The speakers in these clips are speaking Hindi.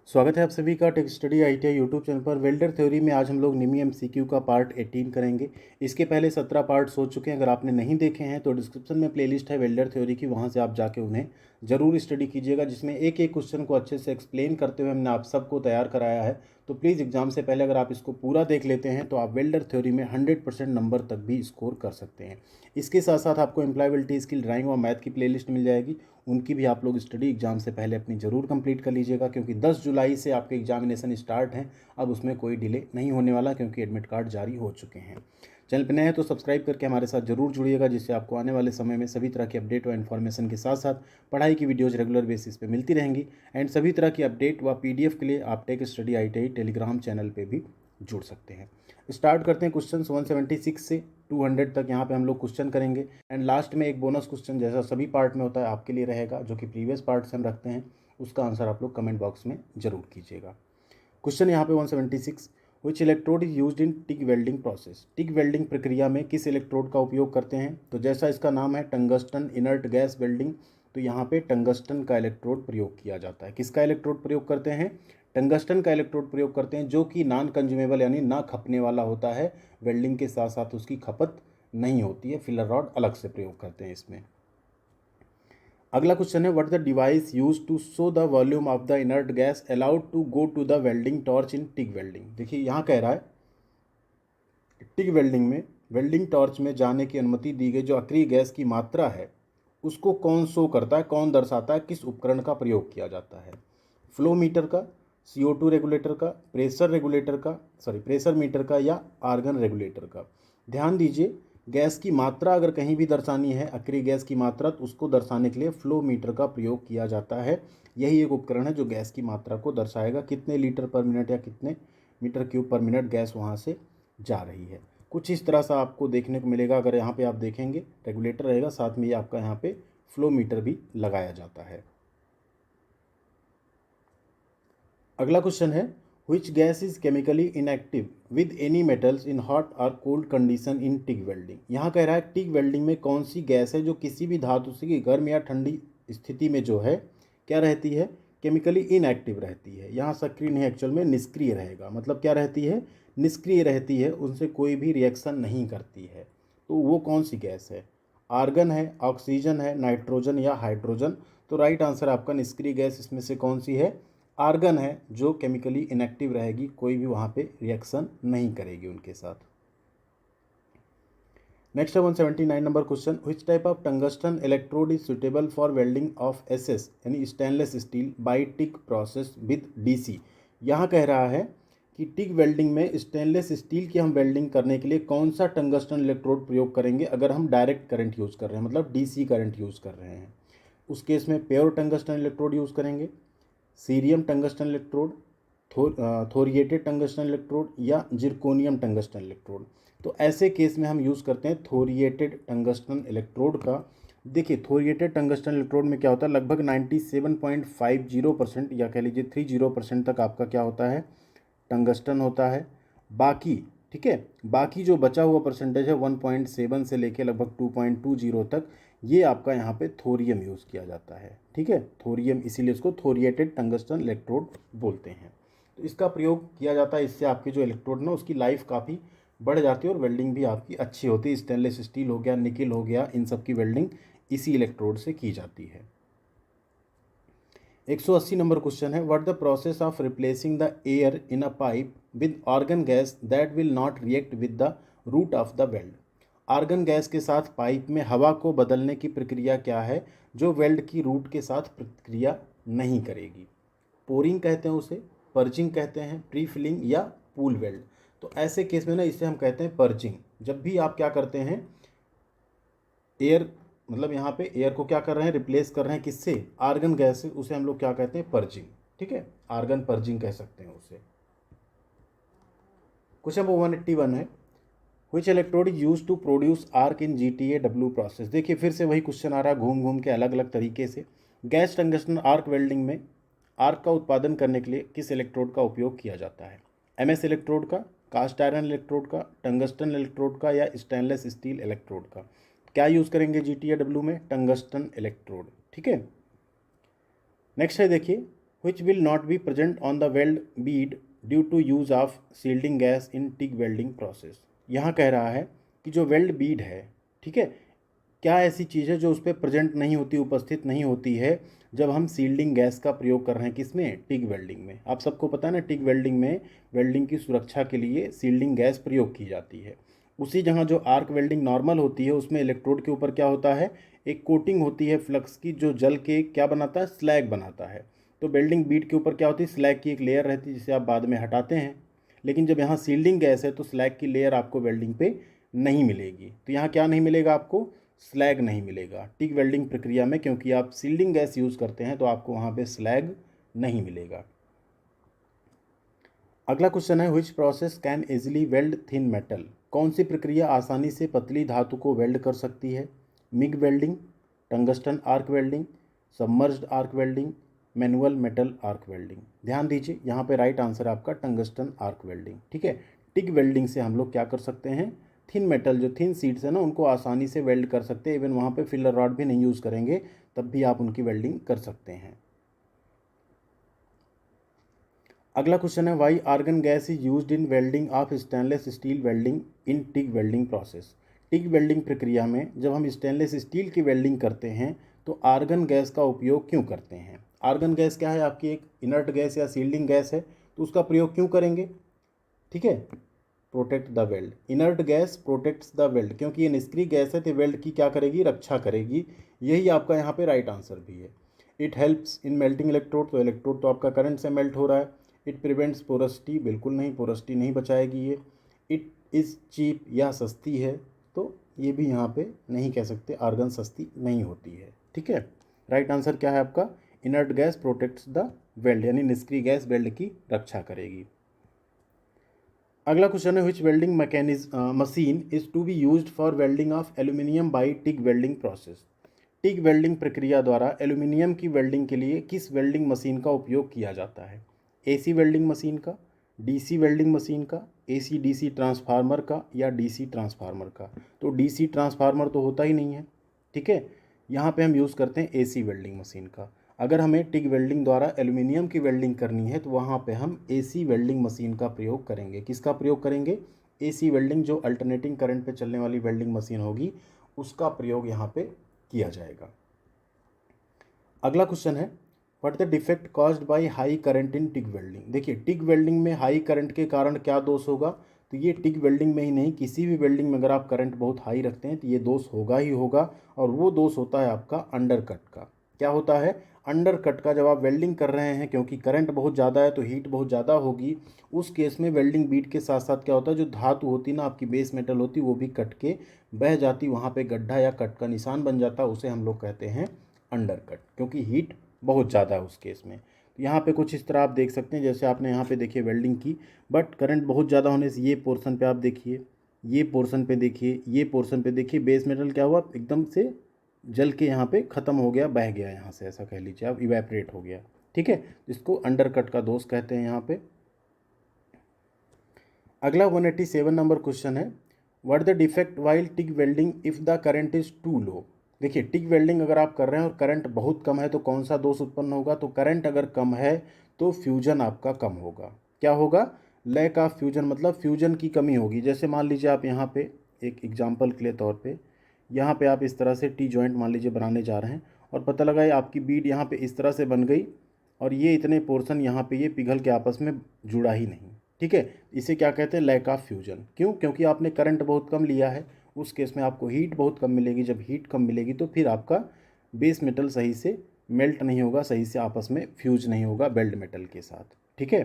स्वागत है आप सभी का tech study ITI YouTube channel पर। वेल्डर थ्योरी में आज हम लोग निमी एमसीक्यू का पार्ट 18 करेंगे। इसके पहले 17 पार्ट्स हो चुके हैं। अगर आपने नहीं देखे हैं तो डिस्क्रिप्शन में प्लेलिस्ट है वेल्डर थ्योरी की, वहां से आप जाके उन्हें ज़रूर स्टडी कीजिएगा, जिसमें एक एक क्वेश्चन को अच्छे से एक्सप्लेन करते हुए हमने आप सबको तैयार कराया है। तो प्लीज़ एग्जाम से पहले अगर आप इसको पूरा देख लेते हैं तो आप वेल्डर थ्योरी में 100% नंबर तक भी स्कोर कर सकते हैं। इसके साथ साथ आपको एम्प्लॉयबिलिटी स्किल, ड्राइंग और मैथ की प्लेलिस्ट मिल जाएगी। उनकी भी आप लोग स्टडी एग्जाम से पहले अपनी ज़रूर कंप्लीट कर लीजिएगा, क्योंकि 10 जुलाई से आपके एग्जामिनेशन स्टार्ट हैं। अब उसमें कोई डिले नहीं होने वाला, क्योंकि एडमिट कार्ड जारी हो चुके हैं। चैनल पर नए हैं तो सब्सक्राइब करके हमारे साथ जरूर जुड़िएगा, जिससे आपको आने वाले समय में सभी तरह की अपडेट व इन्फॉर्मेशन के साथ साथ पढ़ाई की वीडियोज़ रेगुलर बेसिस पे मिलती रहेंगी। एंड सभी तरह की अपडेट व पीडीएफ के लिए आप tech study ITI Telegram channel पे भी जुड़ सकते हैं। स्टार्ट करते हैं क्वेश्चन 176 से 200 तक। यहाँ पे हम लोग क्वेश्चन करेंगे एंड लास्ट में एक बोनस क्वेश्चन जैसा सभी पार्ट में होता है आपके लिए रहेगा, जो कि प्रीवियस पार्ट से हम रखते हैं। उसका आंसर आप लोग कमेंट बॉक्स में जरूर कीजिएगा। क्वेश्चन यहाँ पे 176, which electrode is used in TIG welding process. TIG welding प्रक्रिया में किस इलेक्ट्रोड का उपयोग करते हैं? तो जैसा इसका नाम है टंगस्टन इनर्ट गैस वेल्डिंग, तो यहाँ पे टंगस्टन का इलेक्ट्रोड प्रयोग किया जाता है। किसका इलेक्ट्रोड प्रयोग करते हैं? टंगस्टन का इलेक्ट्रोड प्रयोग करते हैं, जो कि नॉन कंज्यूमेबल यानी ना खपने वाला होता है। वेल्डिंग के साथ साथ उसकी खपत नहीं होती है। फिलर रॉड अलग से प्रयोग करते हैं इसमें। अगला क्वेश्चन है, what the device use to show the volume of the inert gas allowed to go to the welding torch in TIG welding. देखिए यहाँ कह रहा है टिक वेल्डिंग में वेल्डिंग टॉर्च में जाने की अनुमति दी गई जो अक्रिय गैस की मात्रा है, उसको कौन शो करता है, कौन दर्शाता है, किस उपकरण का प्रयोग किया जाता है? फ्लो मीटर का, CO2 रेगुलेटर का, प्रेशर रेगुलेटर का, प्रेशर मीटर का, या आर्गन रेगुलेटर का? ध्यान दीजिए, गैस की मात्रा अगर कहीं भी दर्शानी है, अक्रिय गैस की मात्रा, तो उसको दर्शाने के लिए फ्लो मीटर का प्रयोग किया जाता है। यही एक उपकरण है जो गैस की मात्रा को दर्शाएगा, कितने लीटर पर मिनट या कितने मीटर क्यूब पर मिनट गैस वहाँ से जा रही है। कुछ इस तरह सा आपको देखने को मिलेगा। अगर यहाँ पे आप देखेंगे रेगुलेटर रहेगा, साथ में ये आपका यहाँ पे फ्लो मीटर भी लगाया जाता है। अगला क्वेश्चन है, which gas is chemically inactive with any metals in hot और cold condition in TIG welding. यहाँ कह रहा है टिक वेल्डिंग में कौन सी गैस है जो किसी भी धातु से गर्म या ठंडी स्थिति में जो है क्या रहती है? केमिकली इनएक्टिव रहती है। यहाँ सक्रिय नहीं, एक्चुअल में निष्क्रिय रहेगा। मतलब क्या रहती है? निष्क्रिय रहती है, उनसे कोई भी रिएक्शन नहीं करती है। तो वो कौन सी गैस है? आर्गन है, ऑक्सीजन है, नाइट्रोजन या हाइड्रोजन? तो राइट आंसर आपका निष्क्रिय गैस इसमें से कौन सी है? आर्गन है, जो केमिकली इनएक्टिव रहेगी, कोई भी वहाँ पे रिएक्शन नहीं करेगी उनके साथ। नेक्स्ट है 179 number question, which type of tungsten electrode is suitable for welding of SS यानी stainless steel by TIG process with DC। यहाँ कह रहा है कि टिक वेल्डिंग में स्टेनलेस स्टील की हम वेल्डिंग करने के लिए कौन सा टंगस्टन इलेक्ट्रोड प्रयोग करेंगे अगर हम डायरेक्ट करंट यूज़ कर रहे हैं, मतलब DC करंट यूज़ कर रहे हैं। उस केस में प्योर टंगस्टन इलेक्ट्रोड यूज़ करेंगे, cerium tungsten electrode, thoriated tungsten electrode, या जिरकोनियम टंगस्टन इलेक्ट्रोड। तो ऐसे केस में हम यूज़ करते हैं थोरिएटेड टंगस्टन इलेक्ट्रोड का। देखिए थोरिएटेड टंगस्टन इलेक्ट्रोड में क्या होता है, लगभग 97.50% या कह लीजिए 30% तक आपका क्या होता है, टंगस्टन होता है। बाकी ठीक है, बाकी जो बचा हुआ परसेंटेज है 1.7 से लेके लगभग 2.20 तक, ये आपका यहाँ पे थोरियम यूज़ किया जाता है। ठीक है, थोरियम, इसीलिए उसको थोरिएटेड टंगस्टन इलेक्ट्रोड बोलते हैं। तो इसका प्रयोग किया जाता है, इससे आपके जो इलेक्ट्रोड ना उसकी लाइफ काफ़ी बढ़ जाती है और वेल्डिंग भी आपकी अच्छी होती है। स्टेनलेस स्टील हो गया, निकिल हो गया, इन सब की वेल्डिंग इसी इलेक्ट्रोड से की जाती है। 180 नंबर क्वेश्चन है, what the process of replacing the air in a pipe with argon gas that will not react with the root of the weld. Argon gas के साथ पाइप में हवा को बदलने की प्रक्रिया क्या है जो वेल्ड की रूट के साथ प्रक्रिया नहीं करेगी? पोरिंग कहते हैं उसे, पर्जिंग कहते हैं, प्री फिलिंग, या पूल वेल्ड। तो ऐसे केस में ना इसे हम कहते हैं पर्जिंग। जब भी आप क्या करते हैं, एयर मतलब यहाँ पे एयर को क्या कर रहे हैं, रिप्लेस कर रहे हैं किससे? आर्गन गैस से, उसे हम लोग क्या कहते हैं, पर्जिंग। ठीक है, आर्गन पर्जिंग कह सकते हैं उसे। क्वेश्चन नंबर 181 है, which electrode is use to produce arc in GTAW process. देखिए फिर से वही क्वेश्चन आ रहा है घूम घूम के अलग अलग तरीके से। गैस टंगस्टन आर्क वेल्डिंग में आर्क का उत्पादन करने के लिए किस इलेक्ट्रोड का उपयोग किया जाता है? MS इलेक्ट्रोड का, कास्ट आयरन इलेक्ट्रोड का, टंगस्टन इलेक्ट्रोड का, या स्टेनलेस स्टील इलेक्ट्रोड का? क्या यूज़ करेंगे GTAW में? Tungsten electrode. ठीक है, नेक्स्ट है देखिए, which will not be present on the weld bead due to use of shielding gas in TIG welding process। यहाँ कह रहा है कि जो वेल्ड बीड है, ठीक है, क्या ऐसी चीज़ है जो उस पर प्रेजेंट नहीं होती, उपस्थित नहीं होती है जब हम सील्डिंग गैस का प्रयोग कर रहे हैं, किसमें, टिग वेल्डिंग में। आप सबको पता है ना, टिग वेल्डिंग में वेल्डिंग की सुरक्षा के लिए सील्डिंग गैस प्रयोग की जाती है। उसी जगह जो आर्क वेल्डिंग नॉर्मल होती है उसमें इलेक्ट्रोड के ऊपर क्या होता है, एक कोटिंग होती है फ्लक्स की, जो जल के क्या बनाता है, स्लैग बनाता है। तो वेल्डिंग बीड के ऊपर क्या होती है, स्लैग की एक लेयर रहती है जिसे आप बाद में हटाते हैं। लेकिन जब यहाँ सील्डिंग गैस है तो स्लैग की लेयर आपको वेल्डिंग पे नहीं मिलेगी। तो यहाँ क्या नहीं मिलेगा आपको, स्लैग नहीं मिलेगा टिग वेल्डिंग प्रक्रिया में, क्योंकि आप सील्डिंग गैस यूज़ करते हैं तो आपको वहाँ पे स्लैग नहीं मिलेगा। अगला क्वेश्चन है, which process can easily weld thin metal. कौन सी प्रक्रिया आसानी से पतली धातु को वेल्ड कर सकती है। MiG welding, tungsten arc welding, submerged arc welding, manual metal arc welding. ध्यान दीजिए, यहाँ पे राइट आंसर है आपका टंगस्टन आर्क वेल्डिंग। ठीक है, टिग वेल्डिंग से हम लोग क्या कर सकते हैं, थिन मेटल जो थिन शीट्स है ना उनको आसानी से वेल्ड कर सकते हैं। इवन वहाँ पे फिलर रॉड भी नहीं यूज़ करेंगे तब भी आप उनकी वेल्डिंग कर सकते हैं। अगला क्वेश्चन है, why argon gas is used in welding of stainless steel welding in TIG welding process. TIG welding प्रक्रिया में जब हम स्टेनलेस स्टील की वेल्डिंग करते हैं तो आर्गन गैस का उपयोग क्यों करते हैं। आर्गन गैस क्या है, आपकी एक इनर्ट गैस या सील्डिंग गैस है, तो उसका प्रयोग क्यों करेंगे। ठीक है, protect the weld, inert gas protects the weld, क्योंकि ये निष्क्रिय गैस है तो वेल्ड की क्या करेगी, रक्षा करेगी। यही आपका यहाँ पे राइट आंसर भी है। It helps in melting electrode, तो इलेक्ट्रोड तो आपका करंट से मेल्ट हो रहा है। इट प्रिवेंट्स पोरसिटी, बिल्कुल नहीं, पोरसिटी नहीं बचाएगी ये। इट इज़ चीप, या सस्ती है, तो ये भी यहाँ पे नहीं कह सकते, आर्गन सस्ती नहीं होती है। ठीक है, राइट आंसर क्या है आपका, inert gas protects the weld, यानी निष्क्रिय गैस वेल्ड की रक्षा करेगी। अगला क्वेश्चन है, which welding machine is to be used for welding of aluminium by TIG welding process. TIG welding प्रक्रिया द्वारा एल्यूमिनियम की वेल्डिंग के लिए किस वेल्डिंग मशीन का उपयोग किया जाता है। एसी वेल्डिंग मशीन का, डीसी वेल्डिंग मशीन का, एसी डीसी ट्रांसफार्मर का, या डीसी ट्रांसफार्मर का। तो डीसी ट्रांसफार्मर तो होता ही नहीं है। ठीक है, यहाँ पे हम यूज़ करते हैं एसी वेल्डिंग मशीन का। अगर हमें टिग वेल्डिंग द्वारा एल्यूमिनियम की वेल्डिंग करनी है तो वहाँ पे हम एसी वेल्डिंग मशीन का प्रयोग करेंगे। किसका प्रयोग करेंगे, एसी वेल्डिंग, जो अल्टरनेटिंग करंट पे चलने वाली वेल्डिंग मशीन होगी उसका प्रयोग यहाँ पे किया जाएगा। अगला क्वेश्चन है, what the defect caused by high current in TIG welding. देखिए, टिग वेल्डिंग में हाई करंट के कारण क्या दोष होगा, तो ये टिग वेल्डिंग में ही नहीं, किसी भी वेल्डिंग में अगर आप करंट बहुत हाई रखते हैं तो ये दोष होगा ही होगा। और वो दोष होता है आपका अंडर कट का। क्या होता है, अंडर कट का। जब आप वेल्डिंग कर रहे हैं, क्योंकि करंट बहुत ज़्यादा है तो हीट बहुत ज़्यादा होगी, उस केस में वेल्डिंग बीट के साथ साथ क्या होता है, जो धातु होती ना आपकी बेस मेटल होती, वो भी कट के बह जाती, वहाँ पे गड्ढा या कट का निशान बन जाता, उसे हम लोग कहते हैं अंडर कट, क्योंकि हीट बहुत ज़्यादा है उस केस में। तो यहाँ पे कुछ इस तरह आप देख सकते हैं, जैसे आपने यहाँ पे देखिए वेल्डिंग की, बट करंट बहुत ज़्यादा होने से ये पोर्शन पे आप देखिए, ये पोर्शन पे देखिए, ये पोर्शन पे देखिए, बेस मेटल क्या हुआ, एकदम से जल के यहाँ पे ख़त्म हो गया, बह गया यहाँ से, ऐसा कह लीजिए आप, इवेपरेट हो गया। ठीक है, इसको अंडर कट का दोष कहते हैं यहाँ पे। अगला 187 नंबर क्वेश्चन है, what the defect while TIG welding if the current is too low. देखिए, टिग वेल्डिंग अगर आप कर रहे हैं और करंट बहुत कम है तो कौन सा दोष उत्पन्न होगा, तो करंट अगर कम है तो फ्यूजन आपका कम होगा। क्या होगा, लैक ऑफ फ्यूजन, मतलब फ्यूजन की कमी होगी। जैसे मान लीजिए आप यहाँ पे एक एग्जाम्पल के लिए तौर पे, यहाँ पे आप इस तरह से टी जॉइंट मान लीजिए बनाने जा रहे हैं और पता लगा ये आपकी बीड यहाँ पे इस तरह से बन गई और ये इतने पोर्शन यहाँ पे ये पिघल के आपस में जुड़ा ही नहीं। ठीक है, इसे क्या कहते हैं, लैक ऑफ फ्यूजन। क्यों, क्योंकि आपने करंट बहुत कम लिया है, उस केस में आपको हीट बहुत कम मिलेगी। जब हीट कम मिलेगी तो फिर आपका बेस मेटल सही से मेल्ट नहीं होगा, सही से आपस में फ्यूज नहीं होगा वेल्ड मेटल के साथ। ठीक है,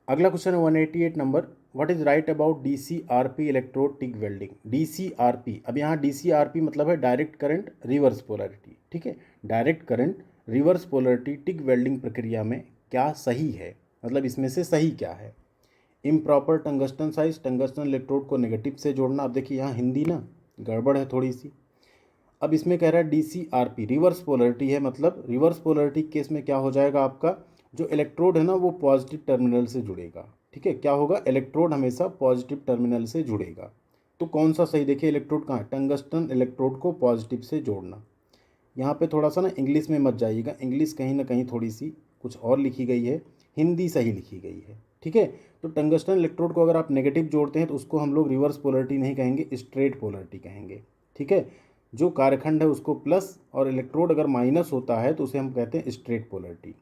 अगला क्वेश्चन है 188 number, what is right about DCRP electrode TIG welding. DCRP, अब यहाँ DCRP मतलब है डायरेक्ट करंट रिवर्स पोलरिटी। ठीक है, direct current reverse polarity TIG welding प्रक्रिया में क्या सही है, मतलब इसमें से सही क्या है। Improper tungsten size, tungsten electrode को नेगेटिव से जोड़ना। अब देखिए यहाँ हिंदी ना गड़बड़ है थोड़ी सी। अब इसमें कह रहा है DCRP रिवर्स पोलरिटी है, मतलब रिवर्स पोलरिटी केस में क्या हो जाएगा, आपका जो इलेक्ट्रोड है ना वो पॉजिटिव टर्मिनल से जुड़ेगा। ठीक है, क्या होगा, इलेक्ट्रोड हमेशा पॉजिटिव टर्मिनल से जुड़ेगा। तो कौन सा सही, देखिए इलेक्ट्रोड कहाँ है, टंगस्टन इलेक्ट्रोड को पॉजिटिव से जोड़ना। यहाँ पे थोड़ा सा ना इंग्लिश में मत जाइएगा, इंग्लिश कहीं ना कहीं थोड़ी सी कुछ और लिखी गई है, हिंदी सही लिखी गई है, ठीक है। तो टंगस्टन इलेक्ट्रोड को अगर आप नेगेटिव जोड़ते हैं तो उसको हम लोग रिवर्स पोलरिटी नहीं कहेंगे, स्ट्रेट पोलरिटी कहेंगे, ठीक है। जो कार्यखंड है उसको प्लस और इलेक्ट्रोड अगर माइनस होता है तो उसे हम कहते हैं स्ट्रेट पोलरिटी,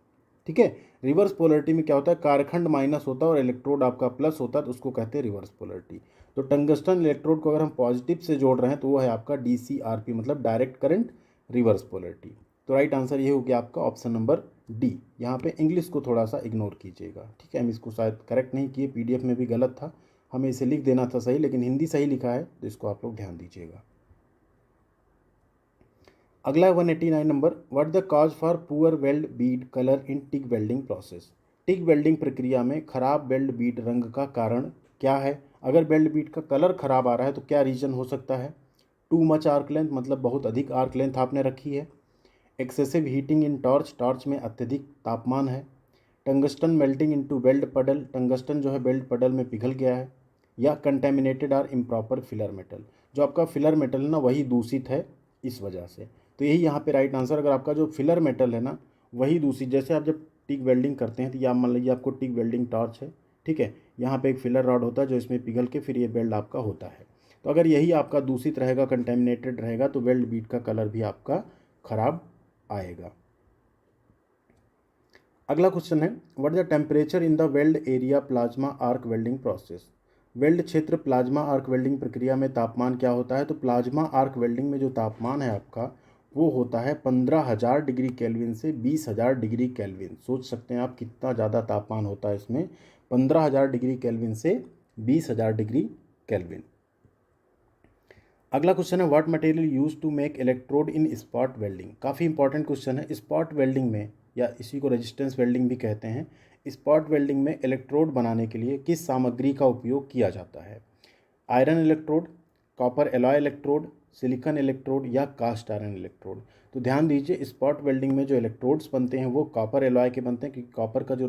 ठीक है। रिवर्स पोलरिटी में क्या होता है, कार्यखंड माइनस होता है और इलेक्ट्रोड आपका प्लस होता है, तो उसको कहते हैं रिवर्स पोलरिटी। तो टंगस्टन इलेक्ट्रोड को अगर हम पॉजिटिव से जोड़ रहे हैं तो वो है आपका DCRP, मतलब डायरेक्ट करंट रिवर्स पोलरिटी। तो राइट आंसर ये हो गया आपका ऑप्शन नंबर डी। यहाँ पे इंग्लिश को थोड़ा सा इग्नोर कीजिएगा, ठीक है। हम इसको शायद करेक्ट नहीं किए, PDF में भी गलत था, हमें इसे लिख देना था सही, लेकिन हिंदी सही लिखा है, तो इसको आप लोग ध्यान दीजिएगा। अगला 189 number, what the cause for poor weld Beed colour in TIG welding process. TIG welding प्रक्रिया में खराब वेल्ड बीड रंग का कारण क्या है। अगर वेल्ड बीड का कलर खराब आ रहा है तो क्या रीजन हो सकता है। टू मच आर्क लेंथ, मतलब बहुत अधिक आर्क लेंथ आपने रखी है। Excessive heating in torch, torch में अत्यधिक तापमान है। Tungsten melting into weld puddle, tungsten जो है वेल्ड पडल में पिघल गया है। या contaminated or improper filler metal, जो आपका फिलर मेटल है ना वही दूषित है इस वजह से। तो यही यहाँ पे राइट आंसर, अगर आपका जो फिलर मेटल है ना वही दूषित, जैसे आप जब टिक वेल्डिंग करते हैं तो या मान लीजिए आपको टिक वेल्डिंग टॉर्च है, ठीक है, यहाँ पे एक फिलर रॉड होता है जो इसमें पिघल के फिर ये वेल्ड आपका होता है। तो अगर यही आपका दूषित रहेगा, कंटेमिनेटेड रहेगा, तो वेल्ड बीट का कलर भी आपका खराब आएगा। अगला क्वेश्चन है, what the temperature in the weld area plasma arc welding process. Weld क्षेत्र प्लाज्मा आर्क वेल्डिंग प्रक्रिया में तापमान क्या होता है। तो प्लाज्मा आर्क वेल्डिंग में जो तापमान है आपका वो होता है 15,000 डिग्री केल्विन से 20,000 डिग्री केल्विन। सोच सकते हैं आप कितना ज़्यादा तापमान होता है इसमें, 15,000 डिग्री केल्विन से 20,000 डिग्री केल्विन। अगला क्वेश्चन है, what material use to make electrode in spot welding. काफ़ी इंपॉर्टेंट क्वेश्चन है। स्पॉट वेल्डिंग में, या इसी को रेजिस्टेंस वेल्डिंग भी कहते हैं, स्पॉट वेल्डिंग में इलेक्ट्रोड बनाने के लिए किस सामग्री का उपयोग किया जाता है। Iron electrode, copper alloy electrode, silicon electrode या कास्ट आयरन इलेक्ट्रोड। तो ध्यान दीजिए, स्पॉट वेल्डिंग में जो इलेक्ट्रोड्स बनते हैं वो कॉपर एलॉय के बनते हैं, क्योंकि कॉपर का जो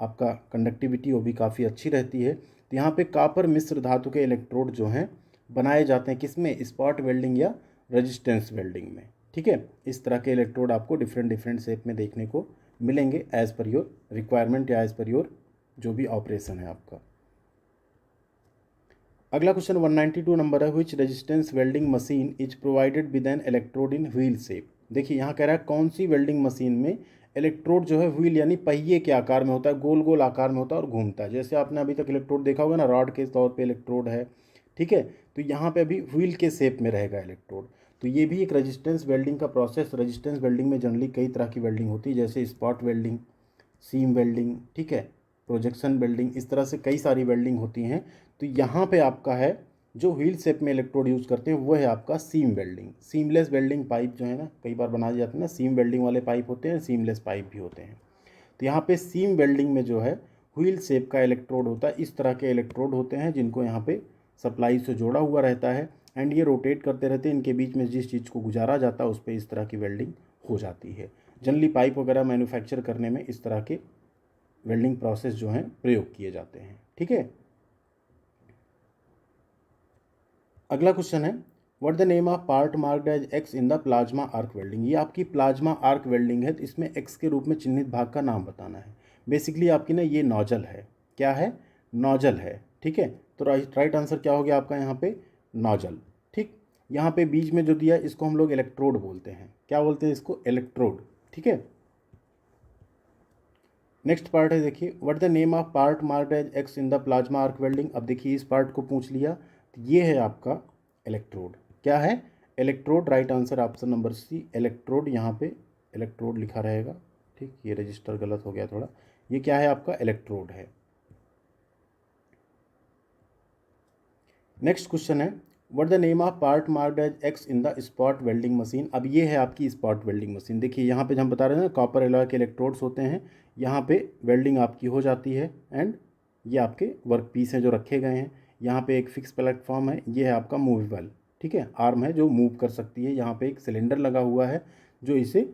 आपका कंडक्टिविटी वो भी काफ़ी अच्छी रहती है। तो यहाँ पे कॉपर मिश्र धातु के इलेक्ट्रोड जो हैं बनाए जाते हैं किसमें, स्पॉट वेल्डिंग या रेजिस्टेंस वेल्डिंग में, ठीक है। इस तरह के इलेक्ट्रोड आपको डिफरेंट डिफरेंट शेप में देखने को मिलेंगे एज पर योर रिक्वायरमेंट या एज पर योर जो भी ऑपरेशन है आपका। अगला क्वेश्चन 192 नंबर है, which resistance welding machine is provided with an electrode in wheel shape. देखिए यहाँ कह रहा है कौन सी वेल्डिंग मशीन में इलेक्ट्रोड जो है व्हील यानी पहिए के आकार में होता है, गोल गोल आकार में होता है और घूमता है। जैसे आपने अभी तक इलेक्ट्रोड देखा होगा ना, रॉड के तौर पे इलेक्ट्रोड है, ठीक है। तो यहाँ पे अभी व्हील के शेप में रहेगा इलेक्ट्रोड। तो ये भी एक रेजिस्टेंस वेल्डिंग का प्रोसेस। रेजिस्टेंस वेल्डिंग में जनरली कई तरह की वेल्डिंग होती है, जैसे स्पॉट वेल्डिंग, सीम वेल्डिंग, ठीक है, प्रोजेक्शन वेल्डिंग, इस तरह से कई सारी वेल्डिंग होती हैं। तो यहाँ पे आपका है जो व्हील शेप में इलेक्ट्रोड यूज़ करते हैं वो है आपका seam welding. Seamless welding pipe जो है ना कई बार बनाए जाते हैं ना, सीम वेल्डिंग वाले पाइप होते हैं, सीमलेस पाइप भी होते हैं। तो यहाँ पे सीम वेल्डिंग में जो है व्हील शेप का इलेक्ट्रोड होता है। इस तरह के इलेक्ट्रोड होते हैं जिनको यहाँ पे सप्लाई से जोड़ा हुआ रहता है एंड ये रोटेट करते रहते हैं। इनके बीच में जिस चीज़ को गुजारा जाता है उस पर इस तरह की वेल्डिंग हो जाती है। जनरली पाइप वगैरह मैन्युफैक्चर करने में इस तरह के वेल्डिंग प्रोसेस जो हैं प्रयोग किए जाते हैं, ठीक है। अगला क्वेश्चन है, what the name of part marked as X in the plasma arc welding. ये आपकी प्लाज्मा आर्क वेल्डिंग है, तो इसमें एक्स के रूप में चिन्हित भाग का नाम बताना है। बेसिकली आपकी ना ये नोजल है, क्या है, नोजल है, ठीक है। तो राइट आंसर क्या हो गया आपका यहाँ पे, नोजल, ठीक। यहाँ पे बीच में जो दिया है इसको हम लोग इलेक्ट्रोड बोलते हैं। क्या बोलते हैं इसको, इलेक्ट्रोड, ठीक है। नेक्स्ट पार्ट है, देखिए, what the name of part marked as X in the plasma arc welding. अब देखिए इस पार्ट को पूछ लिया, तो ये है आपका इलेक्ट्रोड। क्या है, electrode. Right answer option number C, electrode. यहाँ पे इलेक्ट्रोड लिखा रहेगा, ठीक। ये रजिस्टर गलत हो गया थोड़ा। ये क्या है आपका, इलेक्ट्रोड है। नेक्स्ट क्वेश्चन है, what the name of part marked as X in the spot welding machine. अब ये है आपकी स्पॉट वेल्डिंग मशीन। देखिए यहाँ पे हम बता रहे हैं ना कॉपर एलॉय के इलेक्ट्रोड्स होते हैं, यहाँ पे वेल्डिंग आपकी हो जाती है एंड ये आपके वर्क पीस हैं जो रखे गए हैं। यहाँ पे एक फिक्स प्लेटफॉर्म है, ये है आपका मूवेबल, ठीक है, आर्म है जो मूव कर सकती है। यहाँ पे एक सिलेंडर लगा हुआ है जो इसे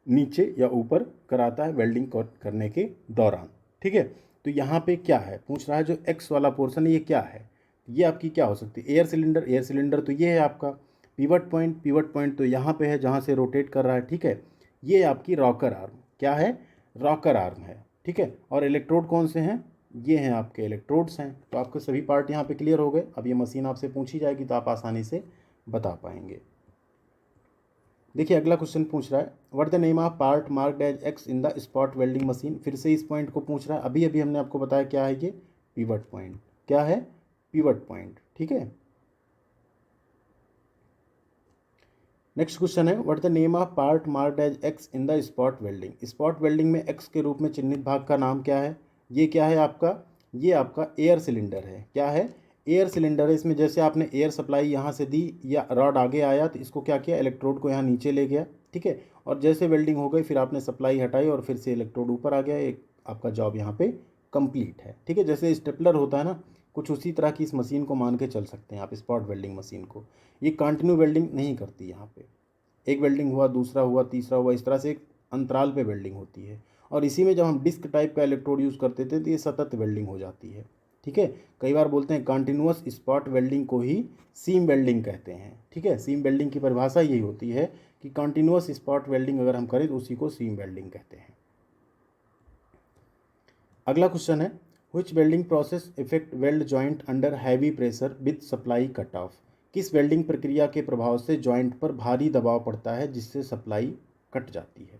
नीचे या ऊपर कराता है वेल्डिंग करने के दौरान, ठीक है। तो यहाँ पे क्या है, पूछ रहा है जो एक्स वाला पोर्शन ये क्या है, ये आपकी क्या हो सकती है, एयर सिलेंडर। एयर सिलेंडर तो ये है आपका, पिवट पॉइंट तो यहाँ पे है जहाँ से रोटेट कर रहा है, ठीक है। ये आपकी रॉकर आर्म, क्या है, रॉकर आर्म है, ठीक है। और इलेक्ट्रोड कौन से हैं, ये हैं आपके इलेक्ट्रोड्स हैं। तो आपके सभी पार्ट यहाँ पे क्लियर हो गए। अब ये मशीन आपसे पूछी जाएगी तो आप आसानी से बता पाएंगे। देखिए अगला क्वेश्चन पूछ रहा है, what the name of part marked as X in the spot welding machine. फिर से इस पॉइंट को पूछ रहा है। अभी अभी हमने आपको बताया क्या है ये, पिवट पॉइंट। क्या है, पिवट पॉइंट, ठीक है। नेक्स्ट क्वेश्चन है, what the name of part marked as X in the spot welding. Spot welding में एक्स के रूप में चिन्हित भाग का नाम क्या है। ये क्या है आपका, ये आपका एयर सिलेंडर है। क्या है, एयर सिलेंडर है। इसमें जैसे आपने एयर सप्लाई यहाँ से दी या रॉड आगे आया तो इसको क्या किया, इलेक्ट्रोड को यहाँ नीचे ले गया, ठीक है। और जैसे वेल्डिंग हो गई फिर आपने सप्लाई हटाई और फिर से इलेक्ट्रोड ऊपर आ गया। एक आपका जॉब यहाँ पे कंप्लीट है, ठीक है। जैसे स्टेपलर होता है ना, कुछ उसी तरह की इस मशीन को मान के चल सकते हैं आप, स्पॉट वेल्डिंग मशीन को। ये कंटिन्यू वेल्डिंग नहीं करती। यहाँ पे एक वेल्डिंग हुआ, दूसरा हुआ, तीसरा हुआ, इस तरह से एक अंतराल पे वेल्डिंग होती है। और इसी में जब हम डिस्क टाइप का इलेक्ट्रोड यूज़ करते थे तो ये सतत वेल्डिंग हो जाती है, ठीक है। कई बार बोलते हैं कंटिन्यूअस स्पॉट वेल्डिंग को ही सीम वेल्डिंग कहते हैं, ठीक है। सीम वेल्डिंग की परिभाषा यही होती है कि कंटिन्यूअस स्पॉट वेल्डिंग अगर हम करें तो उसी को सीम वेल्डिंग कहते हैं। अगला क्वेश्चन है, which welding process effect weld joint under heavy pressure with supply cut off. किस वेल्डिंग प्रक्रिया के प्रभाव से जॉइंट पर भारी दबाव पड़ता है जिससे सप्लाई कट जाती है।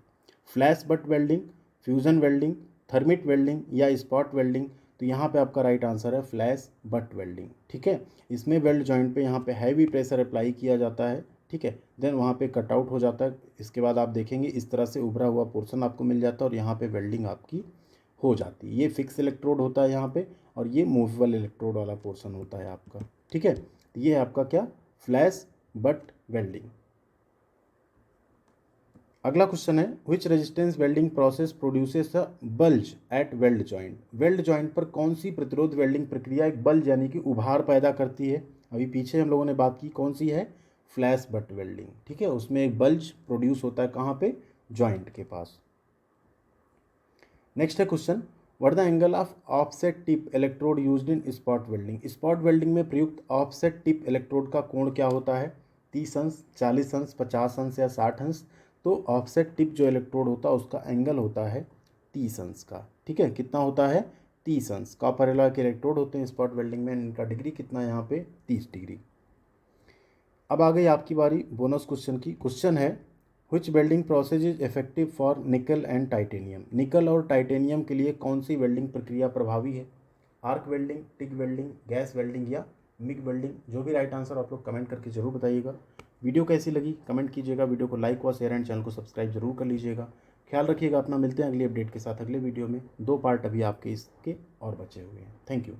Flash butt welding, fusion welding, thermit welding या स्पॉट वेल्डिंग। तो यहाँ पे आपका राइट आंसर है फ्लैश बट वेल्डिंग, ठीक है। इसमें वेल्ड जॉइंट पे यहाँ पे हैवी प्रेशर अप्लाई किया जाता है, ठीक है। देन वहाँ पे कटआउट हो जाता है। इसके बाद आप देखेंगे इस तरह से उभरा हुआ पोर्शन आपको मिल जाता है और यहाँ पे वेल्डिंग आपकी हो जाती है। ये फिक्स इलेक्ट्रोड होता है यहाँ पे और ये मूवेबल इलेक्ट्रोड वाला पोर्शन होता है आपका, ठीक है। ये है आपका क्या, फ्लैश बट वेल्डिंग। अगला क्वेश्चन है, which resistance welding process produces a bulge at weld joint. Weld joint पर कौन सी प्रतिरोध वेल्डिंग प्रक्रिया एक बल्ज यानी कि उभार पैदा करती है। अभी पीछे हम लोगों ने बात की कौन सी है, फ्लैश बट वेल्डिंग, ठीक है। उसमें एक बल्ज प्रोड्यूस होता है कहाँ पे, जॉइंट के पास। नेक्स्ट है question, what the angle of offset tip electrode used in spot welding. Spot welding में प्रयुक्त ऑफसेट टिप इलेक्ट्रोड का कोण क्या होता है, 30 अंश, 40 अंश, 50 अंश या 60 अंश। तो ऑफसेट टिप जो इलेक्ट्रोड होता है उसका एंगल होता है 30 अंश का, ठीक है। कितना होता है, 30 अंश। कॉपर एलॉय के इलेक्ट्रोड होते हैं स्पॉट वेल्डिंग में, इनका डिग्री कितना है यहाँ पे, 30 डिग्री। अब आ गई आपकी बारी बोनस क्वेश्चन की। क्वेश्चन है, which welding process is effective for निकल एंड टाइटेनियम। निकल और टाइटेनियम के लिए कौन सी वेल्डिंग प्रक्रिया प्रभावी है। आर्क वेल्डिंग, टिक वेल्डिंग, गैस वेल्डिंग या मिग वेल्डिंग। जो भी राइट आंसर आप लोग कमेंट करके जरूर बताइएगा। वीडियो कैसी लगी कमेंट कीजिएगा। वीडियो को लाइक व शेयर एंड चैनल को सब्सक्राइब जरूर कर लीजिएगा। ख्याल रखिएगा अपना। मिलते हैं अगली अपडेट के साथ अगले वीडियो में। 2 पार्ट अभी आपके इसके और बचे हुए हैं। Thank you.